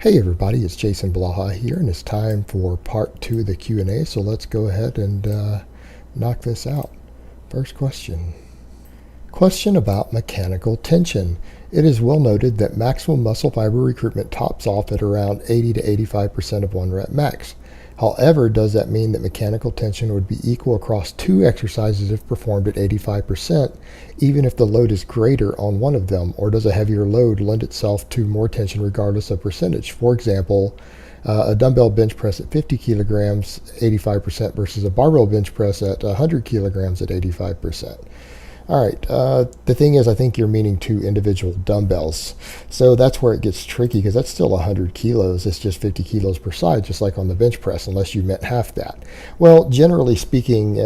Hey everybody, it's Jason Blaha here, and it's time for part 2 of the Q&A, so let's go ahead and knock this out. First question. Question about mechanical tension. It is well noted that maximum muscle fiber recruitment tops off at around 80 to 85% of 1 rep max. However, does that mean that mechanical tension would be equal across 2 exercises if performed at 85%, even if the load is greater on one of them, or does a heavier load lend itself to more tension regardless of percentage? For example, a dumbbell bench press at 50 kilograms, 85% versus a barbell bench press at 100 kilograms at 85%. All right, the thing is, I think you're meaning 2 individual dumbbells. So that's where it gets tricky because that's still 100 kilos. It's just 50 kilos per side, just like on the bench press, unless you meant half that. Well, generally speaking,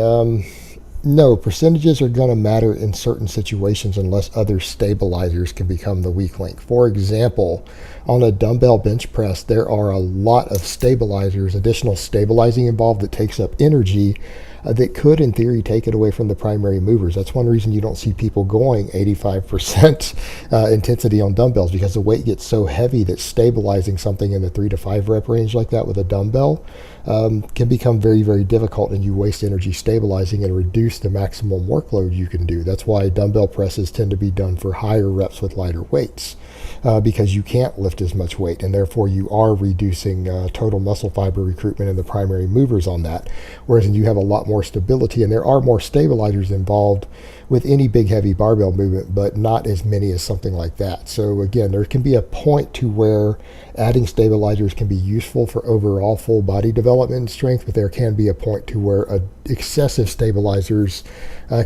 no, percentages are going to matter in certain situations unless other stabilizers can become the weak link. For example, on a dumbbell bench press, there are a lot of stabilizers, additional stabilizing involved that takes up energy that could, in theory, take it away from the primary movers. That's one reason you don't see people going 85% intensity on dumbbells, because the weight gets so heavy that stabilizing something in the 3 to 5 rep range like that with a dumbbell can become very, very difficult, and you waste energy stabilizing and reduce the maximum workload you can do. That's why dumbbell presses tend to be done for higher reps with lighter weights, because you can't lift as much weight, and therefore you are reducing total muscle fiber recruitment in the primary movers on that. Whereas you have a lot more stability, and there are more stabilizers involved with any big heavy barbell movement, but not as many as something like that. So again, there can be a point to where adding stabilizers can be useful for overall full body development and strength, but there can be a point to where excessive stabilizers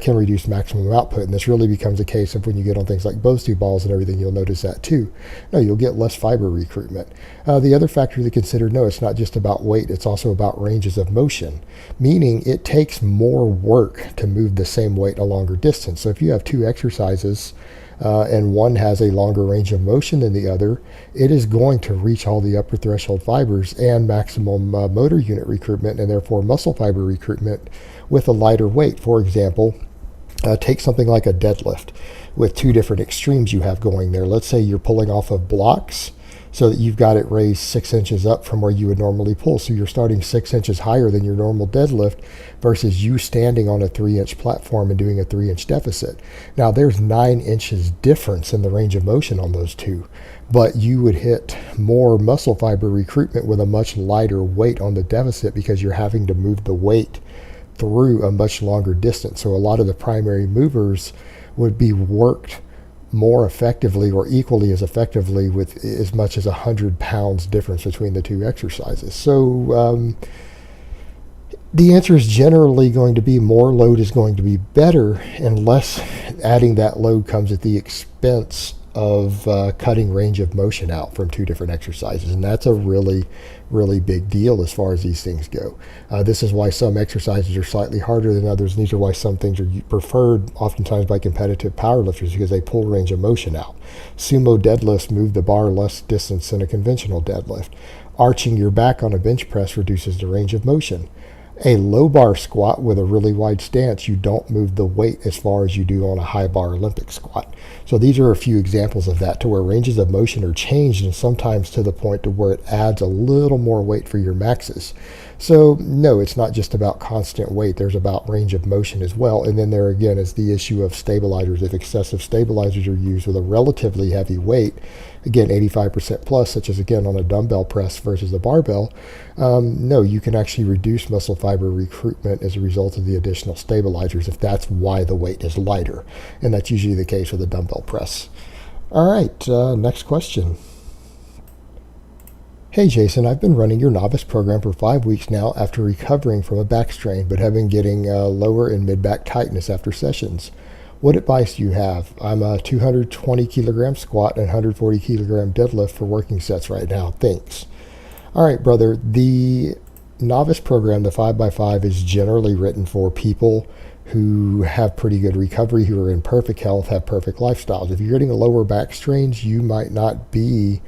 can reduce maximum output. And this really becomes a case of when you get on things like Bosu balls and everything, you'll notice that too. No, you'll get less fiber recruitment. The other factor to consider, no, it's not just about weight, it's also about ranges of motion, meaning it takes more work to move the same weight a longer distance. So if you have 2 exercises and one has a longer range of motion than the other, it is going to reach all the upper threshold fibers and maximum motor unit recruitment, and therefore muscle fiber recruitment, with a lighter weight. For example, take something like a deadlift with 2 different extremes you have going there. Let's say you're pulling off of blocks so that you've got it raised 6 inches up from where you would normally pull. So you're starting 6 inches higher than your normal deadlift versus you standing on a 3-inch platform and doing a 3-inch deficit. Now there's 9 inches difference in the range of motion on those 2, but you would hit more muscle fiber recruitment with a much lighter weight on the deficit because you're having to move the weight through a much longer distance. So a lot of the primary movers would be worked more effectively or equally as effectively with as much as 100 pounds difference between the 2 exercises. So the answer is generally going to be more load is going to be better, unless adding that load comes at the expense of cutting range of motion out from 2 different exercises. And that's a really, really big deal as far as these things go. This is why some exercises are slightly harder than others, and these are why some things are preferred oftentimes by competitive powerlifters, because they pull range of motion out. Sumo deadlifts move the bar less distance than a conventional deadlift. Arching your back on a bench press reduces the range of motion. A low bar squat with a really wide stance, you don't move the weight as far as you do on a high bar Olympic squat. So these are a few examples of that, to where ranges of motion are changed, and sometimes to the point to where it adds a little more weight for your maxes. So no, it's not just about constant weight. There's about range of motion as well. And then there again is the issue of stabilizers. If excessive stabilizers are used with a relatively heavy weight, again 85% plus, such as again on a dumbbell press versus a barbell, no, you can actually reduce muscle fiber recruitment as a result of the additional stabilizers if that's why the weight is lighter. And that's usually the case with a dumbbell press. All right, next question. Hey Jason, I've been running your novice program for 5 weeks now after recovering from a back strain, but have been getting lower and mid-back tightness after sessions. What advice do you have? I'm a 220 kilogram squat and 140 kilogram deadlift for working sets right now. Thanks. All right, brother. The novice program, the 5x5, is generally written for people who have pretty good recovery, who are in perfect health, have perfect lifestyles. If you're getting a lower back strains, you might not be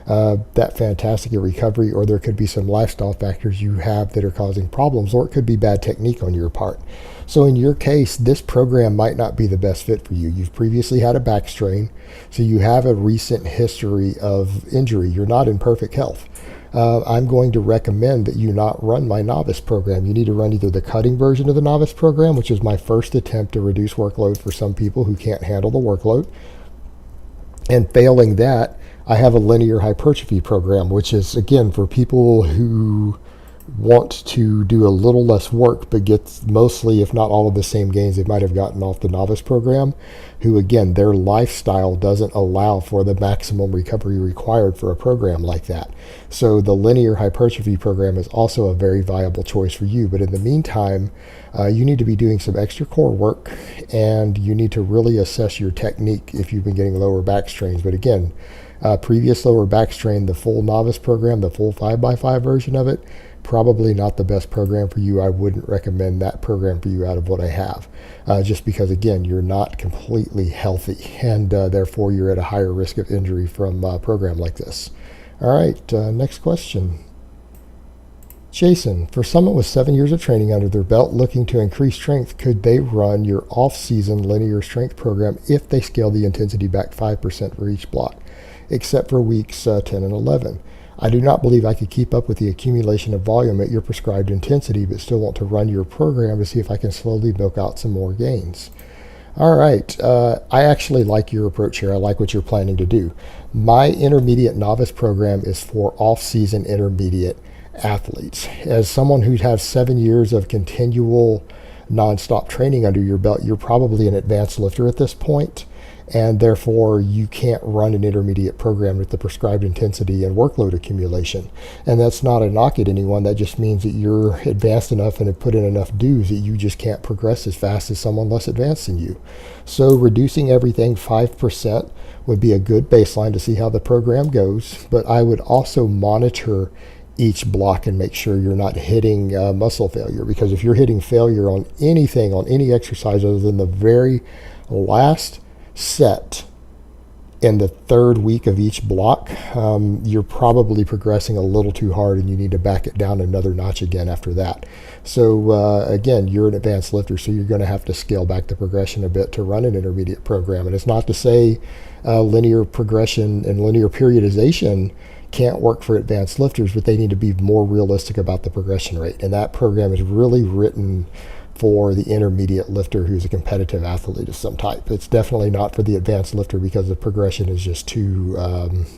that fantastic at recovery, or there could be some lifestyle factors you have that are causing problems, or it could be bad technique on your part. So in your case, this program might not be the best fit for you. You've previously had a back strain, so you have a recent history of injury. You're not in perfect health. I'm going to recommend that you not run my novice program. You need to run either the cutting version of the novice program, which is my first attempt to reduce workload for some people who can't handle the workload. And failing that, I have a linear hypertrophy program, which is, again, for people who want to do a little less work but get mostly, if not all, of the same gains they might have gotten off the novice program, who, again, their lifestyle doesn't allow for the maximum recovery required for a program like that. So the linear hypertrophy program is also a very viable choice for you. But in the meantime, you need to be doing some extra core work, and you need to really assess your technique if you've been getting lower back strains. But again, previous lower back strain, the full novice program, the full 5x5 version of it, probably not the best program for you. I wouldn't recommend that program for you out of what I have, just because, again, you're not completely healthy, and therefore you're at a higher risk of injury from a program like this. All right, next question. Jason, for someone with 7 years of training under their belt looking to increase strength, could they run your off-season linear strength program if they scale the intensity back 5% for each block, except for weeks 10 and 11? I do not believe I could keep up with the accumulation of volume at your prescribed intensity, but still want to run your program to see if I can slowly milk out some more gains. All right, I actually like your approach here. I like what you're planning to do. My intermediate novice program is for off-season intermediate athletes. As someone who has 7 years of continual nonstop training under your belt, you're probably an advanced lifter at this point, and therefore you can't run an intermediate program with the prescribed intensity and workload accumulation. And that's not a knock at anyone. That just means that you're advanced enough and have put in enough dues that you just can't progress as fast as someone less advanced than you. So reducing everything 5% would be a good baseline to see how the program goes, but I would also monitor each block and make sure you're not hitting muscle failure, because if you're hitting failure on anything, on any exercise other than the very last set in the third week of each block, you're probably progressing a little too hard and you need to back it down another notch again after that. So again, you're an advanced lifter, so you're going to have to scale back the progression a bit to run an intermediate program. And it's not to say linear progression and linear periodization can't work for advanced lifters, but they need to be more realistic about the progression rate. And that program is really written for the intermediate lifter who's a competitive athlete of some type. It's definitely not for the advanced lifter, because the progression is just too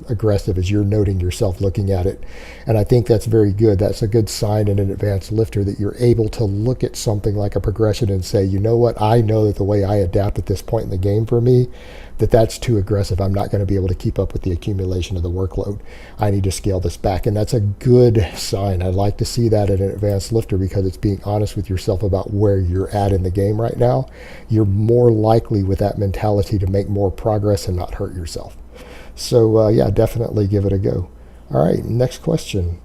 aggressive, as you're noting yourself looking at it. And I think that's very good. That's a good sign in an advanced lifter, that you're able to look at something like a progression and say, you know what, I know that the way I adapt at this point in the game for me, that's too aggressive. I'm not going to be able to keep up with the accumulation of the workload. I need to scale this back. And that's a good sign. I'd like to see that in an advanced lifter, because it's being honest with yourself about where you're at in the game right now. You're more likely with that mentality to make more progress and not hurt yourself. So yeah, definitely give it a go. All right, next question.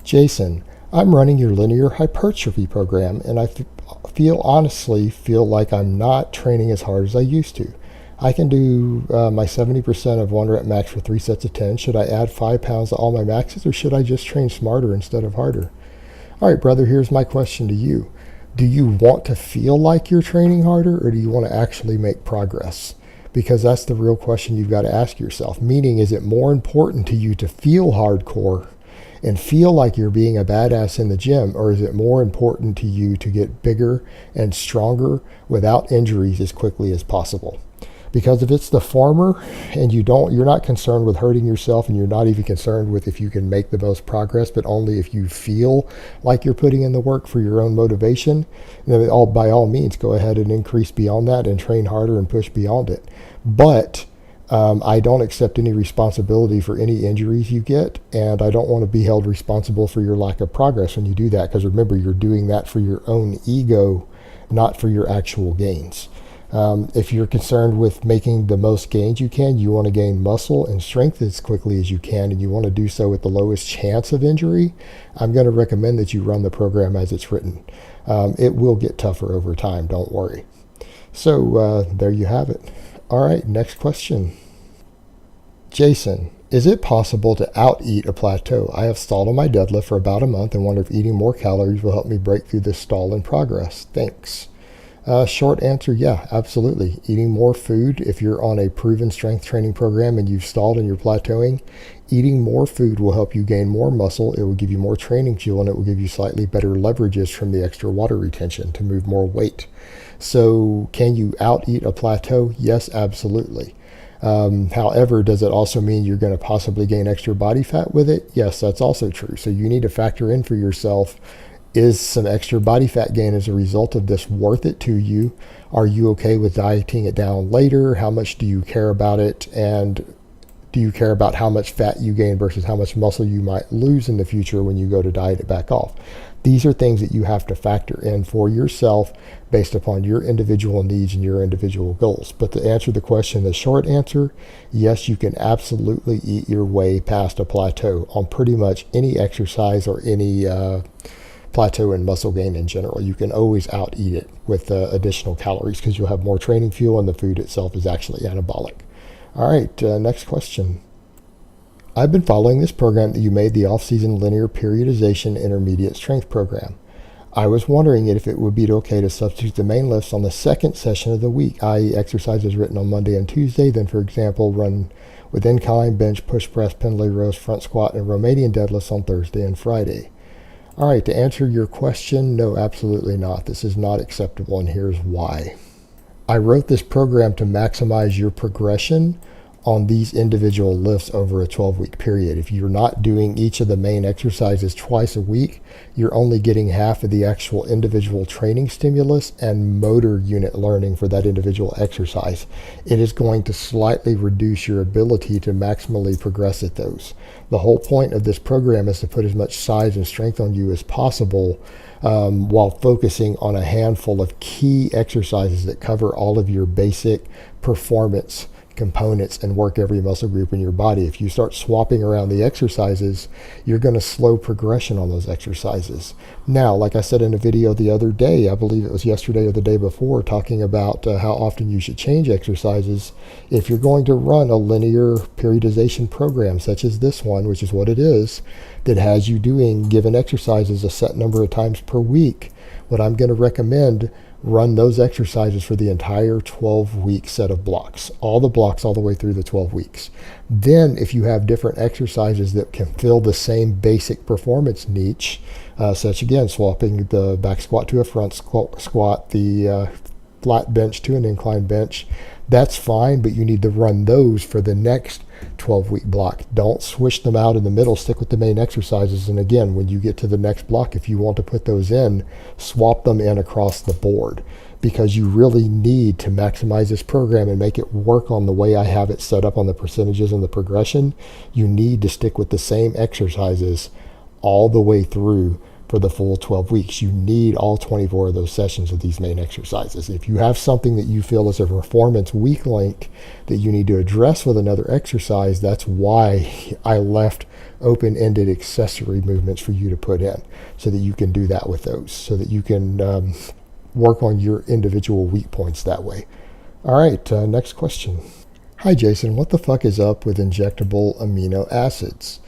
Jason, I'm running your linear hypertrophy program, and I honestly feel like I'm not training as hard as I used to. I can do my 70% of 1 rep max for 3 sets of 10. Should I add 5 pounds to all my maxes, or should I just train smarter instead of harder? All right, brother, here's my question to you. Do you want to feel like you're training harder, or do you want to actually make progress? Because that's the real question you've got to ask yourself. Meaning, is it more important to you to feel hardcore and feel like you're being a badass in the gym, or is it more important to you to get bigger and stronger without injuries as quickly as possible? Because if it's the former, and you're not concerned with hurting yourself, and you're not even concerned with if you can make the most progress, but only if you feel like you're putting in the work for your own motivation, then by all means, go ahead and increase beyond that and train harder and push beyond it. But I don't accept any responsibility for any injuries you get, and I don't want to be held responsible for your lack of progress when you do that, because remember, you're doing that for your own ego, not for your actual gains. If you're concerned with making the most gains you can, you want to gain muscle and strength as quickly as you can, and you want to do so with the lowest chance of injury, I'm going to recommend that you run the program as it's written. It will get tougher over time, don't worry. So there you have it. All right, next question. Jason, Is it possible to out-eat a plateau? I have stalled on my deadlift for about a month and wonder if eating more calories will help me break through this stall in progress. Thanks. Short answer, yeah, absolutely. Eating more food, if you're on a proven strength training program and you've stalled and you're plateauing, eating more food will help you gain more muscle. It will give you more training fuel, and it will give you slightly better leverages from the extra water retention to move more weight. So, can you out-eat a plateau? Yes, absolutely. However, does it also mean you're going to possibly gain extra body fat with it? Yes, that's also true. So you need to factor in for yourself, is some extra body fat gain as a result of this worth it to you? Are you okay with dieting it down later? How much do you care about it? And do you care about how much fat you gain versus how much muscle you might lose in the future when you go to diet it back off? These are things that you have to factor in for yourself based upon your individual needs and your individual goals. But to answer the question, the short answer, yes, you can absolutely eat your way past a plateau on pretty much any exercise or any plateau in muscle gain in general. You can always out eat it with additional calories because you'll have more training fuel and the food itself is actually anabolic. All right, next question. I've been following this program that you made, the off-season linear periodization intermediate strength program. I was wondering if it would be okay to substitute the main lifts on the second session of the week, i.e. exercises written on Monday and Tuesday, then for example run with incline, bench, push press, pendlay rows, front squat, and Romanian deadlifts on Thursday and Friday. All right, to answer your question, no, absolutely not. This is not acceptable, and here's why. I wrote this program to maximize your progression on these individual lifts over a 12-week period. If you're not doing each of the main exercises twice a week, you're only getting half of the actual individual training stimulus and motor unit learning for that individual exercise. It is going to slightly reduce your ability to maximally progress at those. The whole point of this program is to put as much size and strength on you as possible, while focusing on a handful of key exercises that cover all of your basic performance components and work every muscle group in your body. If you start swapping around the exercises, you're going to slow progression on those exercises. Now, like I said in a video the other day, I believe it was yesterday or the day before, talking about how often you should change exercises. If you're going to run a linear periodization program such as this one, which is what it is, that has you doing given exercises a set number of times per week, what I'm going to recommend, run those exercises for the entire 12-week set of blocks, all the blocks all the way through the 12 weeks. Then if you have different exercises that can fill the same basic performance niche, such again, swapping the back squat to a front squat, the flat bench to an incline bench, that's fine, but you need to run those for the next 12-week block. Don't switch them out in the middle. Stick with the main exercises. And again, when you get to the next block, if you want to put those in, swap them in across the board, because you really need to maximize this program and make it work on the way I have it set up on the percentages and the progression. You need to stick with the same exercises all the way through for the full 12 weeks. You need all 24 of those sessions of these main exercises. If you have something that you feel is a performance weak link that you need to address with another exercise, that's why I left open-ended accessory movements for you to put in, so that you can do that with those, so that you can work on your individual weak points that way. All right, next question. Hi Jason, what the fuck is up with injectable amino acids?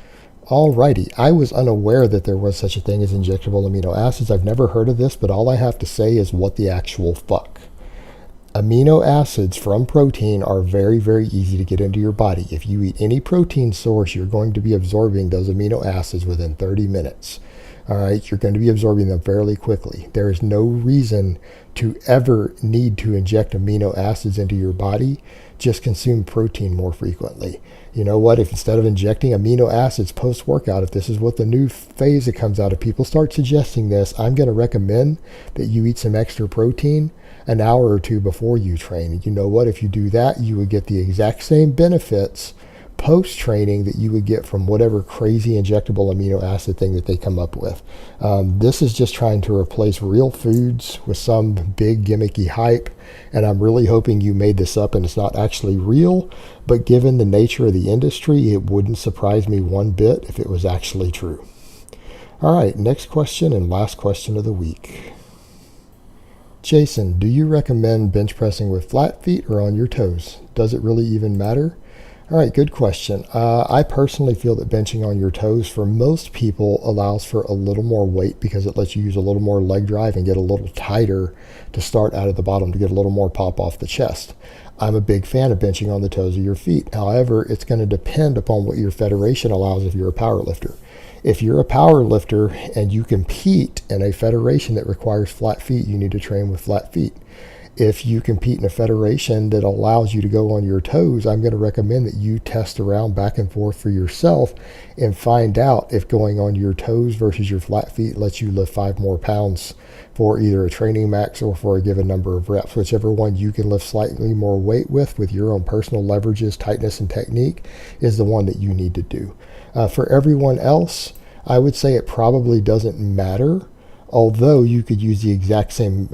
Alrighty, I was unaware that there was such a thing as injectable amino acids. I've never heard of this, but all I have to say is what the actual fuck. Amino acids from protein are very, very easy to get into your body. If you eat any protein source, you're going to be absorbing those amino acids within 30 minutes. All right, you're going to be absorbing them fairly quickly. There is no reason to ever need to inject amino acids into your body. Just consume protein more frequently. You know what? If instead of injecting amino acids post-workout, if this is what the new phase that comes out, if people start suggesting this, I'm going to recommend that you eat some extra protein an hour or two before you train. You know what? If you do that, you would get the exact same benefits post-training that you would get from whatever crazy injectable amino acid thing that they come up with. This is just trying to replace real foods with some big gimmicky hype, and I'm really hoping you made this up and it's not actually real, but given the nature of the industry, it wouldn't surprise me one bit if it was actually true. All right, next question and last question of the week. Jason, do you recommend bench pressing with flat feet or on your toes? Does it really even matter? All right, good question. I personally feel that benching on your toes for most people allows for a little more weight because it lets you use a little more leg drive and get a little tighter to start out at the bottom to get a little more pop off the chest. I'm a big fan of benching on the toes of your feet. However, it's going to depend upon what your federation allows if you're a power lifter. If you're a power lifter and you compete in a federation that requires flat feet, you need to train with flat feet. If you compete in a federation that allows you to go on your toes, I'm going to recommend that you test around back and forth for yourself and find out if going on your toes versus your flat feet lets you lift 5 more pounds for either a training max or for a given number of reps. Whichever one you can lift slightly more weight with your own personal leverages, tightness, and technique is the one that you need to do. For everyone else, I would say it probably doesn't matter, although you could use the exact same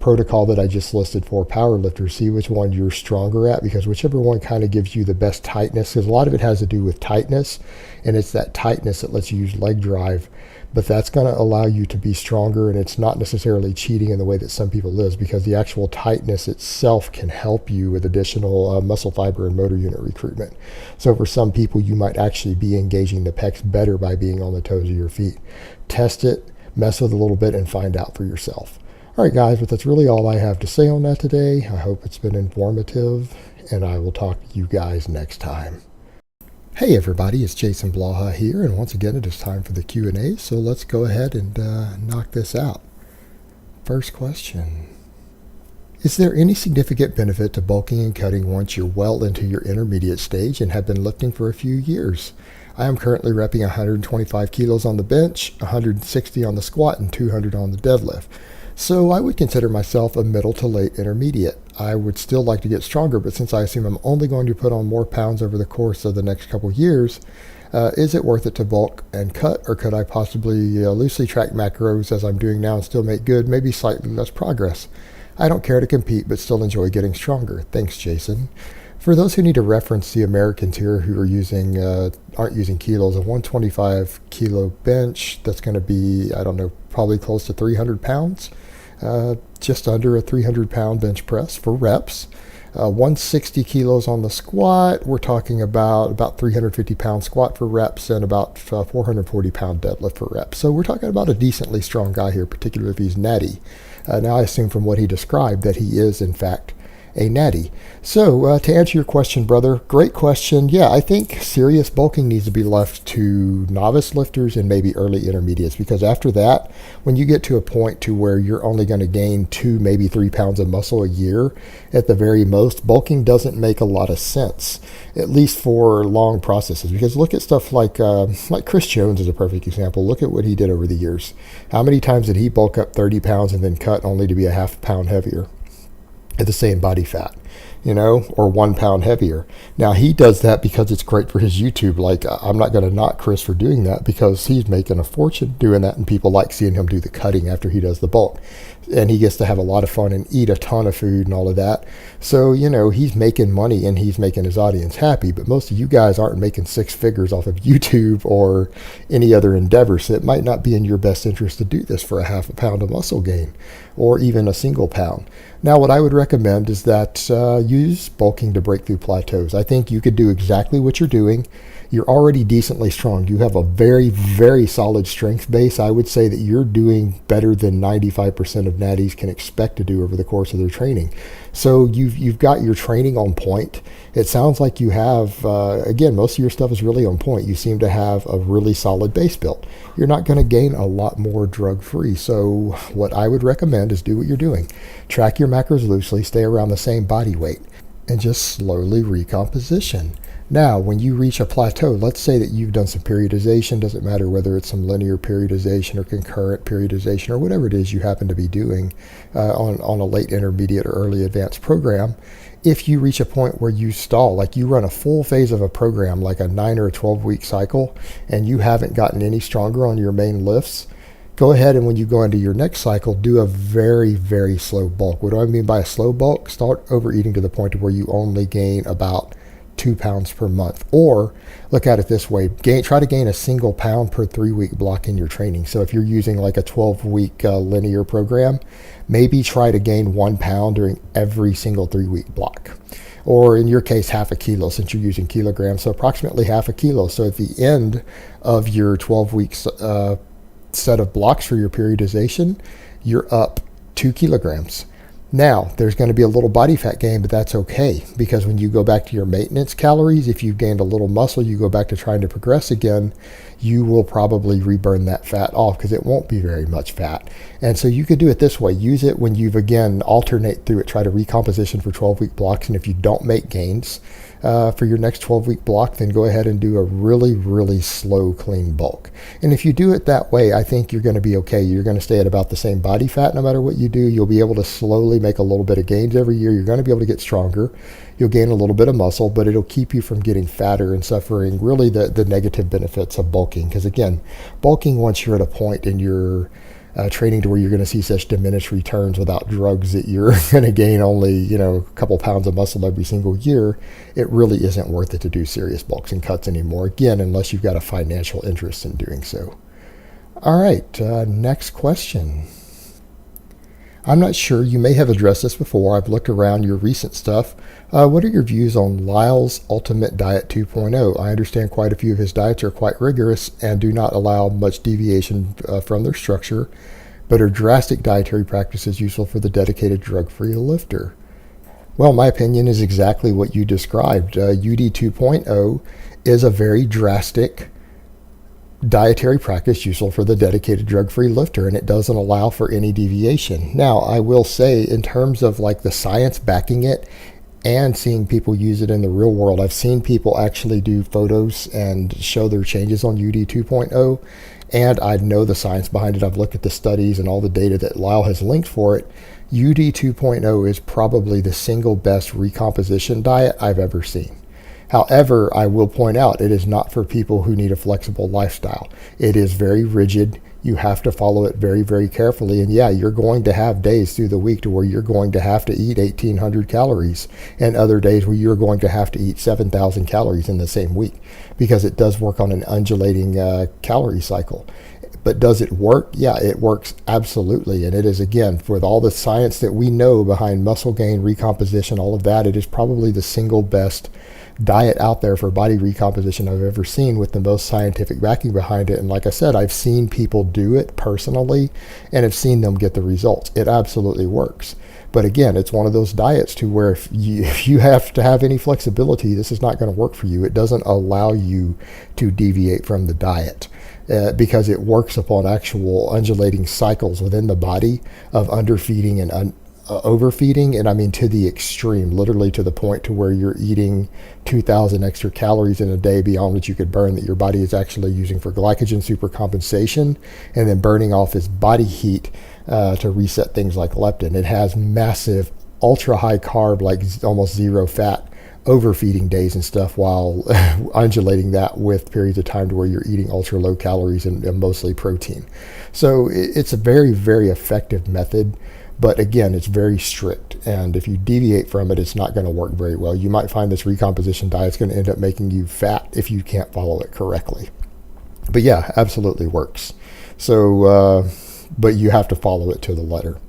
protocol that I just listed for power lifters. See which one you're stronger at, because whichever one kind of gives you the best tightness, because a lot of it has to do with tightness, and it's that tightness that lets you use leg drive. But that's going to allow you to be stronger, and it's not necessarily cheating in the way that some people is, because the actual tightness itself can help you with additional muscle fiber and motor unit recruitment. So for some people, you might actually be engaging the pecs better by being on the toes of your feet. Test it, mess with it a little bit, and find out for yourself. All right, guys, but that's really all I have to say on that today. I hope it's been informative, and I will talk to you guys next time. Hey, everybody, it's Jason Blaha here, and once again, it is time for the Q&A, so let's go ahead and knock this out. First question. Is there any significant benefit to bulking and cutting once you're well into your intermediate stage and have been lifting for a few years? I am currently repping 125 kilos on the bench, 160 on the squat, and 200 on the deadlift. So I would consider myself a middle to late intermediate. I would still like to get stronger, but since I assume I'm only going to put on more pounds over the course of the next couple years, is it worth it to bulk and cut, or could I possibly loosely track macros as I'm doing now and still make good, maybe slightly less progress? I don't care to compete, but still enjoy getting stronger. Thanks, Jason. For those who need to reference the Americans here who are aren't using kilos, a 125 kilo bench, that's going to be, I don't know, probably close to 300 pounds. Just under a 300 pound bench press for reps. 160 kilos on the squat. We're talking about 350 pound squat for reps and about 440 pound deadlift for reps. So we're talking about a decently strong guy here, particularly if he's natty. Now I assume from what he described that he is in fact a natty. So to answer your question, brother, great question. Yeah, I think serious bulking needs to be left to novice lifters and maybe early intermediates, because after that, when you get to a point to where you're only going to gain 2, maybe 3 pounds of muscle a year at the very most, bulking doesn't make a lot of sense, at least for long processes. Because look at stuff like Chris Jones is a perfect example. Look at what he did over the years. How many times did he bulk up 30 pounds and then cut only to be a half pound heavier at the same body fat, or 1 pound heavier? Now he does that because it's great for his YouTube. Like, I'm not going to knock Chris for doing that because he's making a fortune doing that, and people like seeing him do the cutting after he does the bulk, and he gets to have a lot of fun and eat a ton of food and all of that. So he's making money and he's making his audience happy. But most of you guys aren't making 6 figures off of YouTube or any other endeavor, so it might not be in your best interest to do this for a half a pound of muscle gain or even a single pound. Now, what I would recommend is that use bulking to break through plateaus. I think you could do exactly what you're doing. You're already decently strong. You have a very, very solid strength base. I would say that you're doing better than 95% of natties can expect to do over the course of their training. So you've got your training on point. It sounds like you have, again, most of your stuff is really on point. You seem to have a really solid base built. You're not going to gain a lot more drug-free. So what I would recommend is do what you're doing. Track your macros loosely, stay around the same body weight, and just slowly recomposition. Now, when you reach a plateau, let's say that you've done some periodization, doesn't matter whether it's some linear periodization or concurrent periodization or whatever it is you happen to be doing on a late intermediate or early advanced program. If you reach a point where you stall, like you run a full phase of a program, like a 9 or a 12-week cycle, and you haven't gotten any stronger on your main lifts, go ahead and when you go into your next cycle, do a very, very slow bulk. What do I mean by a slow bulk? Start overeating to the point where you only gain about 2 pounds per month. Or look at it this way, try to gain a single pound per 3-week block in your training. So if you're using like a 12-week linear program, maybe try to gain 1 pound during every single 3-week block. or in your case, half a kilo since you're using kilograms, so approximately half a kilo. So at the end of your 12 weeks set of blocks for your periodization, you're up 2 kilograms. Now, there's going to be a little body fat gain, but that's okay, because when you go back to your maintenance calories, if you've gained a little muscle, you go back to trying to progress again, you will probably reburn that fat off because it won't be very much fat. And so you could do it this way. Use it when you've, again, alternate through it, try to recomposition for 12-week blocks, and if you don't make gains for your next 12-week block, then go ahead and do a really, really slow, clean bulk. And if you do it that way, I think you're going to be okay. You're going to stay at about the same body fat no matter what you do. You'll be able to slowly make a little bit of gains every year. You're going to be able to get stronger. You'll gain a little bit of muscle, but it'll keep you from getting fatter and suffering really the negative benefits of bulking. Because again, bulking, once you're at a point in your training to where you're going to see such diminished returns without drugs that you're going to gain only, a couple pounds of muscle every single year, it really isn't worth it to do serious bulks and cuts anymore. Again, unless you've got a financial interest in doing so. All right, next question. I'm not sure, you may have addressed this before. I've looked around your recent stuff. What are your views on Lyle's Ultimate Diet 2.0? I understand quite a few of his diets are quite rigorous and do not allow much deviation from their structure, but are drastic dietary practices useful for the dedicated drug-free lifter? Well, my opinion is exactly what you described. UD 2.0 is a very drastic dietary practice useful for the dedicated drug-free lifter, and it doesn't allow for any deviation. Now, I will say, in terms of like the science backing it and seeing people use it in the real world, I've seen people actually do photos and show their changes on UD 2.0, and I know the science behind it. I've looked at the studies and all the data that Lyle has linked for it. UD 2.0 is probably the single best recomposition diet I've ever seen. However, I will point out, it is not for people who need a flexible lifestyle. It is very rigid. You have to follow it very, very carefully. And yeah, you're going to have days through the week to where you're going to have to eat 1,800 calories, and other days where you're going to have to eat 7,000 calories in the same week, because it does work on an undulating calorie cycle. But does it work? Yeah, it works absolutely. And it is, again, with all the science that we know behind muscle gain, recomposition, all of that, it is probably the single best diet out there for body recomposition I've ever seen, with the most scientific backing behind it. And like I said, I've seen people do it personally and have seen them get the results. It absolutely works. But again, it's one of those diets to where if you have to have any flexibility, this is not going to work for you. It doesn't allow you to deviate from the diet. Because it works upon actual undulating cycles within the body of underfeeding and overfeeding, and I mean to the extreme, literally to the point to where you're eating 2,000 extra calories in a day beyond what you could burn, that your body is actually using for glycogen supercompensation and then burning off as body heat to reset things like leptin. It has massive ultra high carb, like almost zero fat overfeeding days and stuff, while undulating that with periods of time to where you're eating ultra low calories and mostly protein. So it's a very, very effective method. But again, it's very strict, and if you deviate from it, it's not going to work very well. You might find this recomposition diet is going to end up making you fat if you can't follow it correctly. But yeah, absolutely works. So, but you have to follow it to the letter.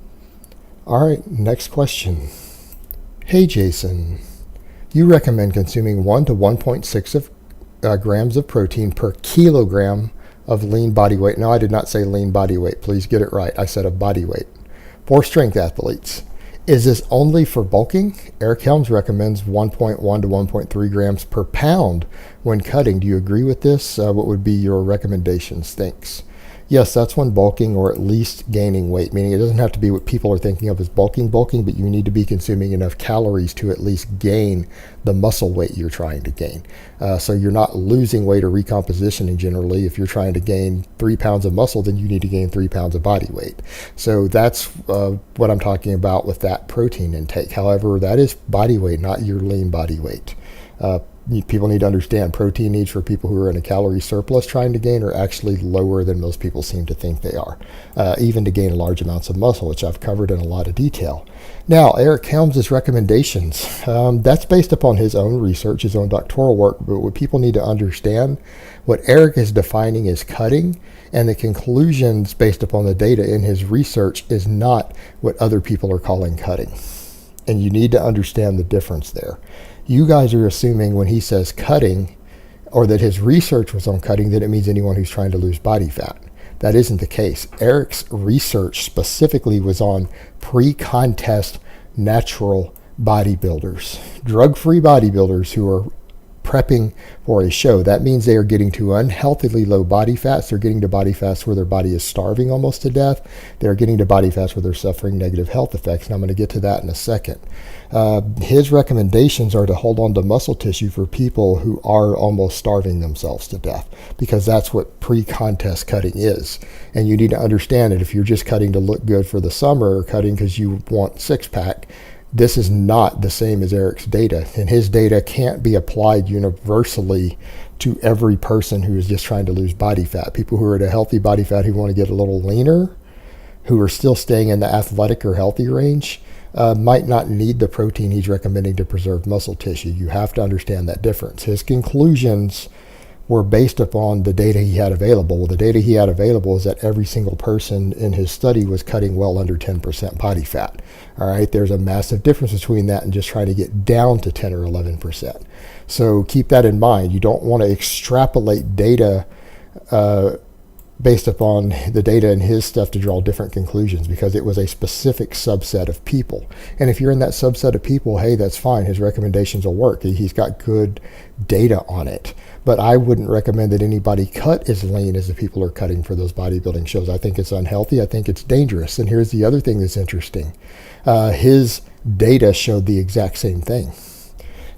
All right, next question. Hey, Jason, you recommend consuming 1 to 1.6 grams of protein per kilogram of lean body weight. No, I did not say lean body weight. Please get it right. I said of body weight. For strength athletes. Is this only for bulking? Eric Helms recommends 1.1 to 1.3 grams per pound when cutting. Do you agree with this? What would be your recommendations? Thanks. Yes, that's when bulking, or at least gaining weight, meaning it doesn't have to be what people are thinking of as bulking, but you need to be consuming enough calories to at least gain the muscle weight you're trying to gain. So you're not losing weight or recompositioning generally. If you're trying to gain 3 pounds of muscle, then you need to gain 3 pounds of body weight. So that's what I'm talking about with that protein intake. However, that is body weight, not your lean body weight. People need to understand protein needs for people who are in a calorie surplus trying to gain are actually lower than most people seem to think they are, even to gain large amounts of muscle, which I've covered in a lot of detail. Now, Eric Helms' recommendations, that's based upon his own research, his own doctoral work, but what people need to understand, what Eric is defining as cutting, and the conclusions based upon the data in his research is not what other people are calling cutting. And you need to understand the difference there. You guys are assuming when he says cutting, or that his research was on cutting, that it means anyone who's trying to lose body fat. That isn't the case. Eric's research specifically was on pre-contest natural bodybuilders, drug-free bodybuilders who are prepping for a show. That means they are getting to unhealthily low body fats. They're getting to body fats where their body is starving almost to death. They're getting to body fats where they're suffering negative health effects. And I'm going to get to that in a second. His recommendations are to hold on to muscle tissue for people who are almost starving themselves to death, because that's what pre-contest cutting is. And you need to understand that if you're just cutting to look good for the summer, or cutting because you want six-pack, this is not the same as Eric's data, and his data can't be applied universally to every person who is just trying to lose body fat. People who are at a healthy body fat who want to get a little leaner, who are still staying in the athletic or healthy range, might not need the protein he's recommending to preserve muscle tissue. You have to understand that difference. His conclusions were based upon the data he had available. Well, the data he had available is that every single person in his study was cutting well under 10% body fat. All right, there's a massive difference between that and just trying to get down to 10 or 11%. So keep that in mind. You don't want to extrapolate data based upon the data in his stuff to draw different conclusions, because it was a specific subset of people. And if you're in that subset of people, hey, that's fine. His recommendations will work. He's got good data on it. But I wouldn't recommend that anybody cut as lean as the people are cutting for those bodybuilding shows. I think it's unhealthy. I think it's dangerous. And here's the other thing that's interesting. His data showed the exact same thing.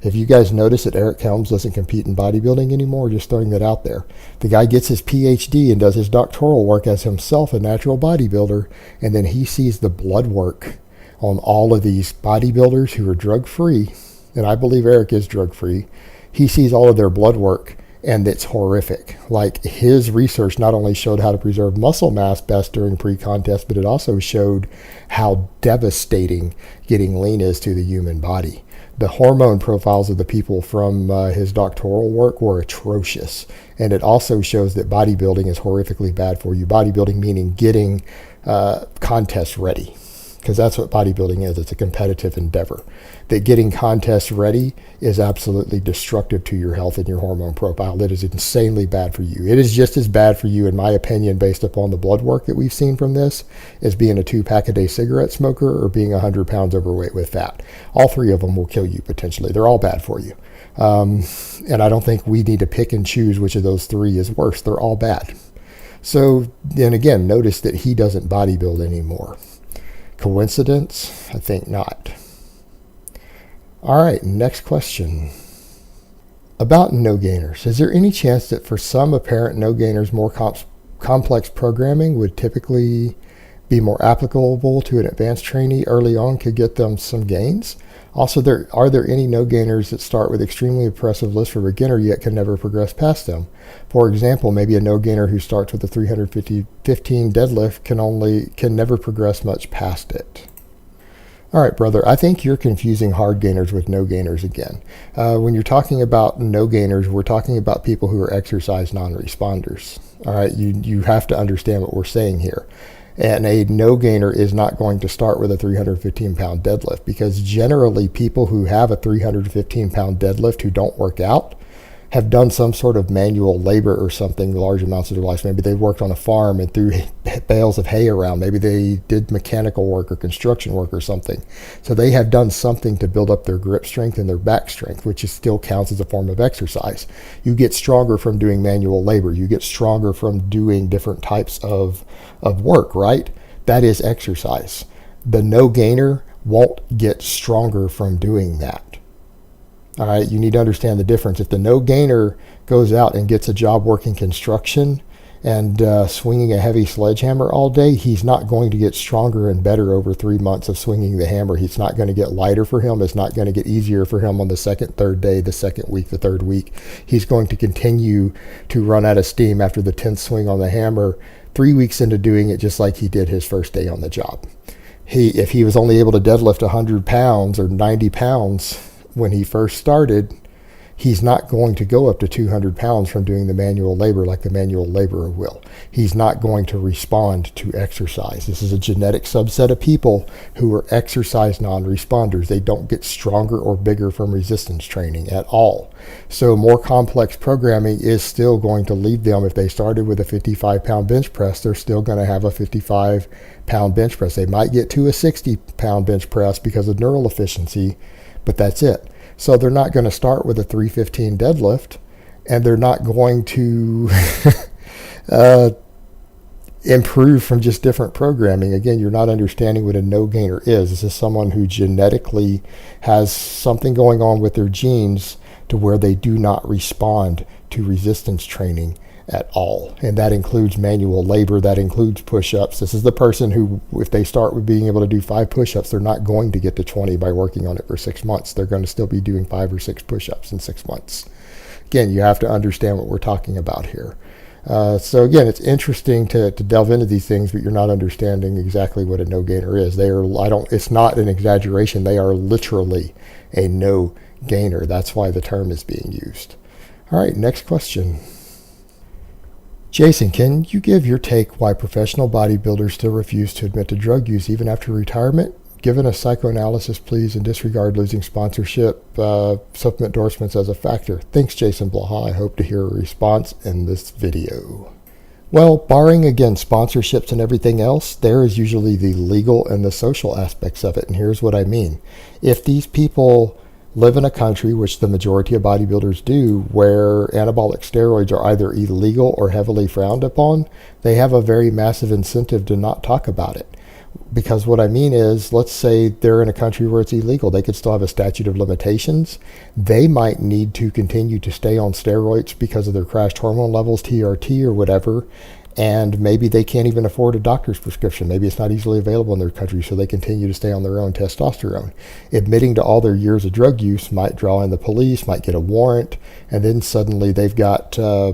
If you guys notice that Eric Helms doesn't compete in bodybuilding anymore, just throwing that out there. The guy gets his PhD and does his doctoral work as himself a natural bodybuilder, and then he sees the blood work on all of these bodybuilders who are drug-free, and I believe Eric is drug-free. He sees all of their blood work, and it's horrific. Like, his research not only showed how to preserve muscle mass best during pre-contest, but it also showed how devastating getting lean is to the human body. The hormone profiles of the people from his doctoral work were atrocious. And it also shows that bodybuilding is horrifically bad for you. Bodybuilding meaning getting contest ready, because that's what bodybuilding is. It's a competitive endeavor. That getting contest ready is absolutely destructive to your health and your hormone profile. It is insanely bad for you. It is just as bad for you, in my opinion, based upon the blood work that we've seen from this, as being a 2-pack-a-day cigarette smoker or being 100 pounds overweight with fat. All three of them will kill you potentially. They're all bad for you. And I don't think we need to pick and choose which of those three is worse. They're all bad. So then again, notice that he doesn't bodybuild anymore. Coincidence? I think not. All right, next question. About no gainers. Is there any chance that for some apparent no gainers, more complex programming would typically be more applicable to an advanced trainee early on, could get them some gains? Also, are there any no gainers that start with extremely impressive lists for beginner yet can never progress past them? For example, maybe a no gainer who starts with a 315 deadlift can never progress much past it. All right, brother, I think you're confusing hard gainers with no gainers again. When you're talking about no gainers, we're talking about people who are exercise non-responders. All right, you have to understand what we're saying here. And a no gainer is not going to start with a 315 pound deadlift, because generally people who have a 315 pound deadlift who don't work out have done some sort of manual labor or something large amounts of their life. Maybe they worked on a farm and threw bales of hay around. Maybe they did mechanical work or construction work or something. So they have done something to build up their grip strength and their back strength, which still counts as a form of exercise. You get stronger from doing manual labor. You get stronger from doing different types of work, right? That is exercise. The no gainer won't get stronger from doing that. All right, you need to understand the difference. If the no gainer goes out and gets a job working construction and swinging a heavy sledgehammer all day, he's not going to get stronger and better over 3 months of swinging the hammer. It's not going to get lighter for him. It's not going to get easier for him on the second, third day, the second week, the third week. He's going to continue to run out of steam after the 10th swing on the hammer, 3 weeks into doing it just like he did his first day on the job. If he was only able to deadlift 100 pounds or 90 pounds when he first started, He's not going to go up to 200 pounds from doing the manual labor like the manual laborer will. He's not going to respond to exercise. This is a genetic subset of people who are exercise non-responders. They don't get stronger or bigger from resistance training at all. So more complex programming is still going to leave them. If they started with a 55-pound bench press, they're still going to have a 55-pound bench press. They might get to a 60-pound bench press because of neural efficiency, but that's it. So they're not going to start with a 315 deadlift, and they're not going to improve from just different programming. Again, you're not understanding what a no-gainer is. This is someone who genetically has something going on with their genes to where they do not respond to resistance training at all. And that includes manual labor, that includes push-ups. This is the person who, if they start with being able to do 5 push-ups, they're not going to get to 20 by working on it for 6 months. They're going to still be doing 5 or 6 push-ups in 6 months. Again, you have to understand what we're talking about here. So again, it's interesting to delve into these things, but you're not understanding exactly what a no-gainer is. It's not an exaggeration. They are literally a no-gainer. That's why the term is being used. All right, next question. Jason, can you give your take why professional bodybuilders still refuse to admit to drug use even after retirement? Given a psychoanalysis, please, and disregard losing sponsorship, supplement endorsements as a factor. Thanks, Jason Blaha. I hope to hear a response in this video. Well, barring, again, sponsorships and everything else, there is usually the legal and the social aspects of it. And here's what I mean. If these people live in a country, which the majority of bodybuilders do, where anabolic steroids are either illegal or heavily frowned upon, they have a very massive incentive to not talk about it. Because what I mean is, let's say they're in a country where it's illegal. They could still have a statute of limitations. They might need to continue to stay on steroids because of their crashed hormone levels, TRT or whatever, and maybe they can't even afford a doctor's prescription. Maybe it's not easily available in their country, so they continue to stay on their own testosterone. Admitting to all their years of drug use might draw in the police, might get a warrant, and then suddenly they've got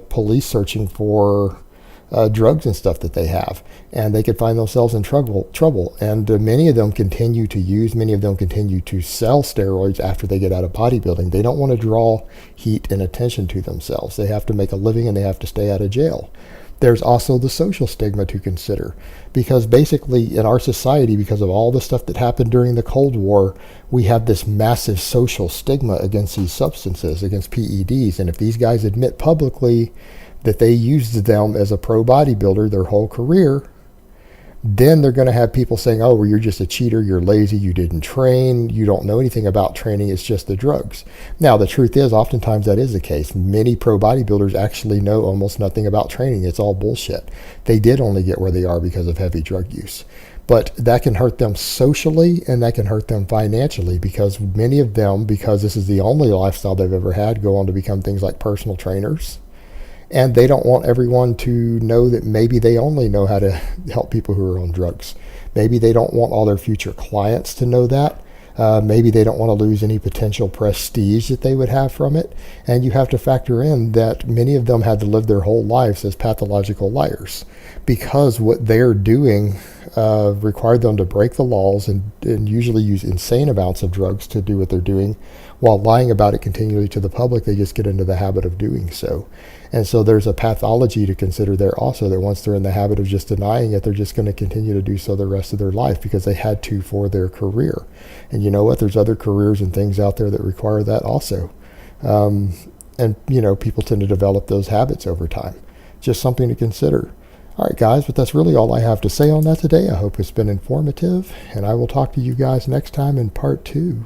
police searching for drugs and stuff that they have, and they could find themselves in trouble. And many of them continue to use, many of them continue to sell steroids after they get out of bodybuilding. They don't want to draw heat and attention to themselves. They have to make a living and they have to stay out of jail. There's also the social stigma to consider, because basically in our society, because of all the stuff that happened during the Cold War, we have this massive social stigma against these substances, against PEDs. And if these guys admit publicly that they used them as a pro bodybuilder their whole career, then they're going to have people saying, oh, well, you're just a cheater, you're lazy, you didn't train, you don't know anything about training, it's just the drugs. Now, the truth is, oftentimes that is the case. Many pro bodybuilders actually know almost nothing about training. It's all bullshit. They did only get where they are because of heavy drug use. But that can hurt them socially and that can hurt them financially, because many of them, because this is the only lifestyle they've ever had, go on to become things like personal trainers. And they don't want everyone to know that maybe they only know how to help people who are on drugs. Maybe they don't want all their future clients to know that. Maybe they don't want to lose any potential prestige that they would have from it. And you have to factor in that many of them had to live their whole lives as pathological liars, because what they're doing required them to break the laws and usually use insane amounts of drugs to do what they're doing, while lying about it continually to the public. They just get into the habit of doing so. And so there's a pathology to consider there also, that once they're in the habit of just denying it, they're just going to continue to do so the rest of their life because they had to for their career. And you know what? There's other careers and things out there that require that also. And, you know, people tend to develop those habits over time. Just something to consider. All right, guys, but that's really all I have to say on that today. I hope it's been informative, and I will talk to you guys next time in part 2.